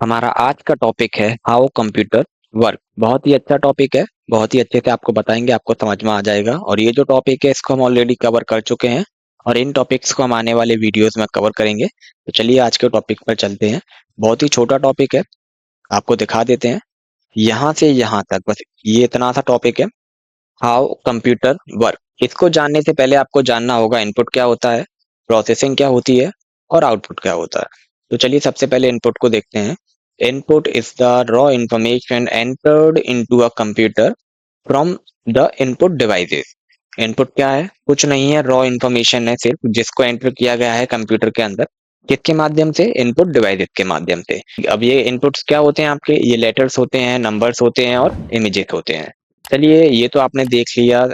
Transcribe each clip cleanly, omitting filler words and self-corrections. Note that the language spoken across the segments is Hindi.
हमारा आज का टॉपिक है हाउ कंप्यूटर वर्क। बहुत ही अच्छा टॉपिक है, बहुत ही अच्छे से आपको बताएंगे, आपको समझ में आ जाएगा। और ये जो टॉपिक है इसको हम ऑलरेडी कवर कर चुके हैं और इन टॉपिक्स को हम आने वाले वीडियोस में कवर करेंगे। तो चलिए आज के टॉपिक पर चलते हैं। बहुत ही छोटा टॉपिक है, आपको दिखा देते हैं। यहाँ से यहाँ तक बस ये इतना सा टॉपिक है, हाउ कंप्यूटर वर्क। इसको जानने से पहले आपको जानना होगा इनपुट क्या होता है, प्रोसेसिंग क्या होती है और आउटपुट क्या होता है। तो चलिए सबसे पहले इनपुट को देखते हैं। Input is the raw information entered into a computer from the input devices. Input क्या है? कुछ नहीं है, रॉ इंफॉर्मेशन है सिर्फ, जिसको एंटर किया गया है कंप्यूटर के अंदर। किसके माध्यम से? इनपुट डिवाइसेस के माध्यम से। अब ये इनपुट्स क्या होते हैं आपके? ये लेटर्स होते हैं, नंबर्स होते हैं और इमेजेस होते हैं। चलिए ये तो आपने देख लिया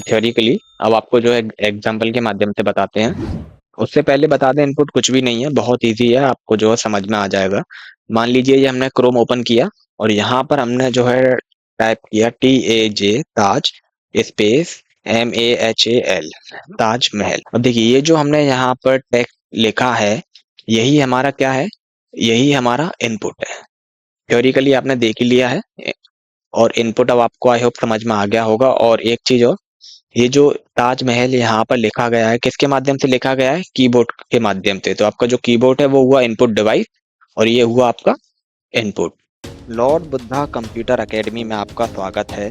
थियोरिकली। अब आपको जो है एग्जाम्पल के माध्यम से बताते हैं। उससे पहले बता दें, इनपुट कुछ भी नहीं है, बहुत इजी है, आपको जो है समझ में आ जाएगा। मान लीजिए ये हमने क्रोम ओपन किया और यहाँ पर हमने जो है टाइप किया TAJ स्पेस MAHAL ताजमहल। अब देखिए ये जो हमने यहाँ पर टेक्स्ट लिखा है, यही हमारा क्या है? यही हमारा इनपुट है। थ्योरिकली आपने देख ही लिया है और इनपुट अब आपको आई होप समझ में आ गया होगा। और एक चीज और, ये जो ताजमहल यहाँ पर लिखा गया है, किसके माध्यम से लिखा गया है? कीबोर्ड के माध्यम से। तो आपका जो कीबोर्ड है वो हुआ इनपुट डिवाइस और ये हुआ आपका input. Lord Buddha computer academy में आपका स्वागत है।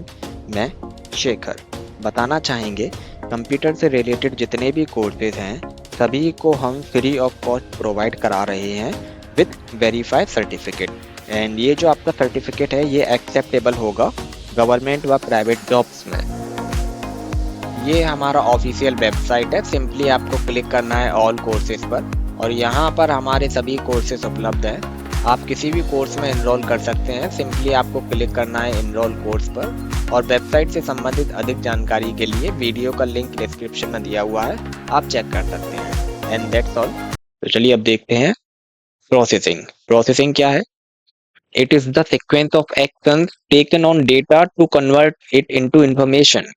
मैं शेखर। बताना चाहेंगे कंप्यूटर से रिलेटेड जितने भी कोर्सेज हैं सभी को हम फ्री ऑफ कॉस्ट प्रोवाइड करा रहे हैं विद वेरीफाइड सर्टिफिकेट। एंड ये जो आपका सर्टिफिकेट है ये एक्सेप्टेबल होगा गवर्नमेंट व प्राइवेट जॉब्स में। ये हमारा ऑफिशियल वेबसाइट है, सिंपली आपको क्लिक करना है ऑल कोर्सेज पर और यहाँ पर हमारे सभी कोर्सेज उपलब्ध हैं। आप किसी भी कोर्स में एनरोल कर सकते हैं, सिंपली आपको क्लिक करना है एनरोल कोर्स पर। और वेबसाइट से संबंधित अधिक जानकारी के लिए वीडियो का लिंक डिस्क्रिप्शन में दिया हुआ है, आप चेक कर सकते हैं। And that's all. तो चलिए अब देखते हैं प्रोसेसिंग। प्रोसेसिंग क्या है? It is the sequence of actions taken on data to convert it into information.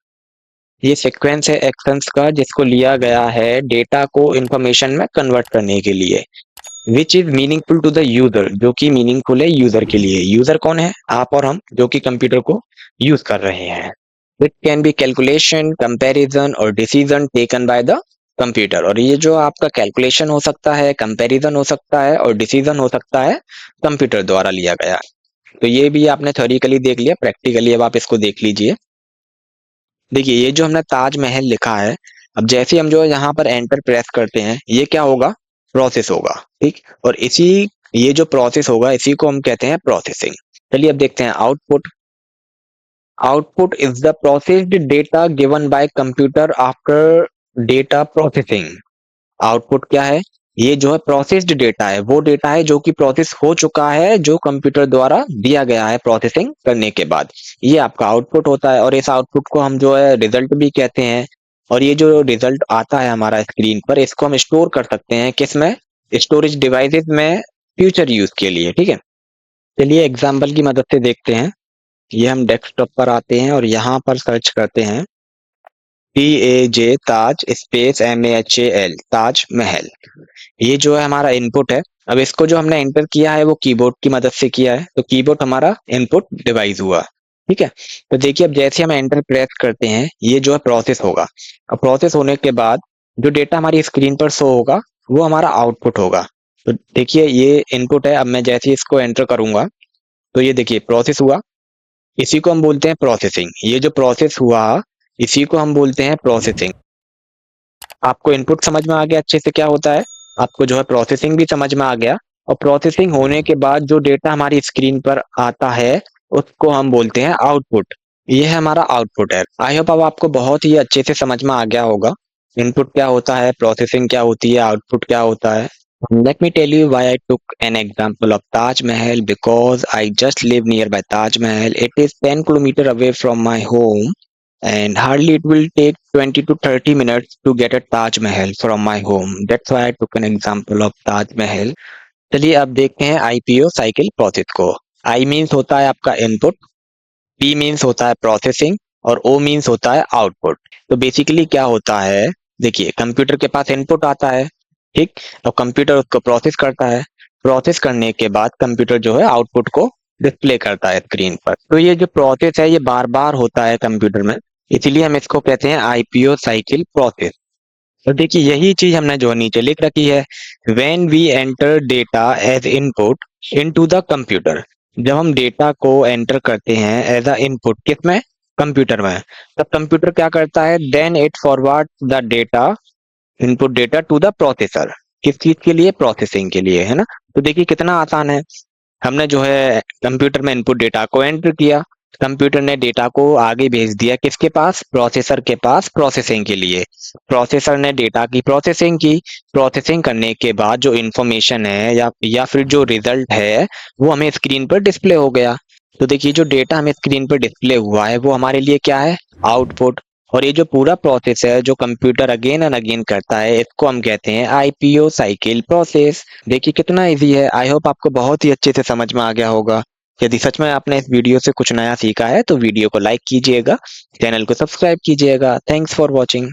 ये सीक्वेंस है एक्शंस का जिसको लिया गया है डेटा को इंफॉर्मेशन में कन्वर्ट करने के लिए। Which is meaningful to the user, जो कि मीनिंगफुल है यूजर के लिए। यूजर कौन है? आप और हम, जो कि कंप्यूटर को यूज कर रहे हैं। It can be calculation, comparison और decision taken by the computer. और ये जो आपका कैलकुलेशन हो सकता है, कंपैरिजन हो सकता है और डिसीजन हो सकता है कंप्यूटर द्वारा लिया गया। तो ये भी आपने थ्योरिकली देख लिया, प्रैक्टिकली अब आप इसको देख लीजिए। देखिए ये जो हमने ताजमहल लिखा है, अब जैसे हम जो है यहाँ पर एंटर प्रेस करते हैं, ये क्या होगा? प्रोसेस होगा, ठीक। और इसी ये जो प्रोसेस होगा इसी को हम कहते हैं प्रोसेसिंग। चलिए अब देखते हैं output. Output is the processed data given by computer after data processing. Output क्या है? ये जो है प्रोसेस्ड डेटा है, वो डेटा है जो कि प्रोसेस हो चुका है, जो कंप्यूटर द्वारा दिया गया है प्रोसेसिंग करने के बाद। ये आपका आउटपुट होता है और इस आउटपुट को हम जो है रिजल्ट भी कहते हैं। और ये जो रिजल्ट आता है हमारा स्क्रीन पर, इसको हम स्टोर कर सकते हैं किस में? स्टोरेज डिवाइसेस में, फ्यूचर यूज के लिए, ठीक है। चलिए एग्जाम्पल की मदद से देखते हैं। ये हम डेस्कटॉप पर आते हैं और यहाँ पर सर्च करते हैं TAJ ताज स्पेस MAHAL ताजमहल। ये जो है हमारा इनपुट है। अब इसको जो हमने एंटर किया है वो कीबोर्ड की मदद से किया है, तो कीबोर्ड हमारा इनपुट डिवाइस हुआ, ठीक है। तो देखिए अब जैसे हम एंटर प्रेस करते हैं ये जो है प्रोसेस होगा। अब प्रोसेस होने के बाद जो डेटा हमारी स्क्रीन पर शो होगा वो हमारा आउटपुट होगा। तो देखिए ये इनपुट है, अब मैं जैसे इसको एंटर करूंगा तो ये देखिए प्रोसेस हुआ। इसी को हम बोलते हैं प्रोसेसिंग। ये जो प्रोसेस हुआ इसी को हम बोलते हैं प्रोसेसिंग। आपको इनपुट समझ में आ गया अच्छे से क्या होता है, आपको जो है प्रोसेसिंग भी समझ में आ गया। और प्रोसेसिंग होने के बाद जो डेटा हमारी स्क्रीन पर आता है उसको हम बोलते हैं आउटपुट। ये है हमारा आउटपुट है। आई होप अब आपको बहुत ही अच्छे से समझ में आ गया होगा इनपुट क्या होता है, प्रोसेसिंग क्या होती है, आउटपुट क्या होता है। Let me tell you why I took an example of Taj Mahal, because I just live nearby Taj Mahal. It is 10 kilometers away from my home and hardly it will take 20 to 30 minutes to get a Taj Mahal from my home. That's why I took an example of Taj Mahal. चलिए अब देखते हैं IPO साइकिल प्रोसेस को। I मीन्स होता है आपका इनपुट, P मीन्स होता है प्रोसेसिंग और O मीन्स होता है आउटपुट। तो बेसिकली क्या होता है, देखिए कंप्यूटर के पास इनपुट आता है, ठीक। और कंप्यूटर उसको प्रोसेस करता है। प्रोसेस करने के बाद कंप्यूटर जो है आउटपुट को डिस्प्ले करता है स्क्रीन पर। तो ये जो प्रोसेस है ये बार बार होता है कंप्यूटर में, इसीलिए हम इसको कहते हैं आईपीओ साइकिल प्रोसेस। तो देखिए यही चीज हमने जो नीचे लिख रखी है, when we enter data as input into the computer. जब हम डेटा को एंटर करते हैं एज अ इनपुट किसमें, कंप्यूटर में, तब कंप्यूटर क्या करता है, then it forward the data, input data to the processor. किस चीज के लिए, प्रोसेसिंग के लिए, है ना। तो देखिए कितना आसान है, हमने जो है कंप्यूटर में इनपुट डेटा को एंटर किया, कंप्यूटर ने डेटा को आगे भेज दिया किसके पास, प्रोसेसर के पास, प्रोसेसिंग के लिए। प्रोसेसर ने डेटा की प्रोसेसिंग की, प्रोसेसिंग करने के बाद जो इन्फॉर्मेशन है या फिर जो रिजल्ट है वो हमें स्क्रीन पर डिस्प्ले हो गया। तो देखिए जो डेटा हमें स्क्रीन पर डिस्प्ले हुआ है वो हमारे लिए क्या है, आउटपुट। और ये जो पूरा प्रोसेस है जो कंप्यूटर अगेन एंड अगेन करता है, इसको हम कहते हैं आईपीओ साइकिल प्रोसेस। देखिए कितना इजी है, आई होप आपको बहुत ही अच्छे से समझ में आ गया होगा। यदि सच में आपने इस वीडियो से कुछ नया सीखा है तो वीडियो को लाइक कीजिएगा, चैनल को सब्सक्राइब कीजिएगा। Thanks for watching.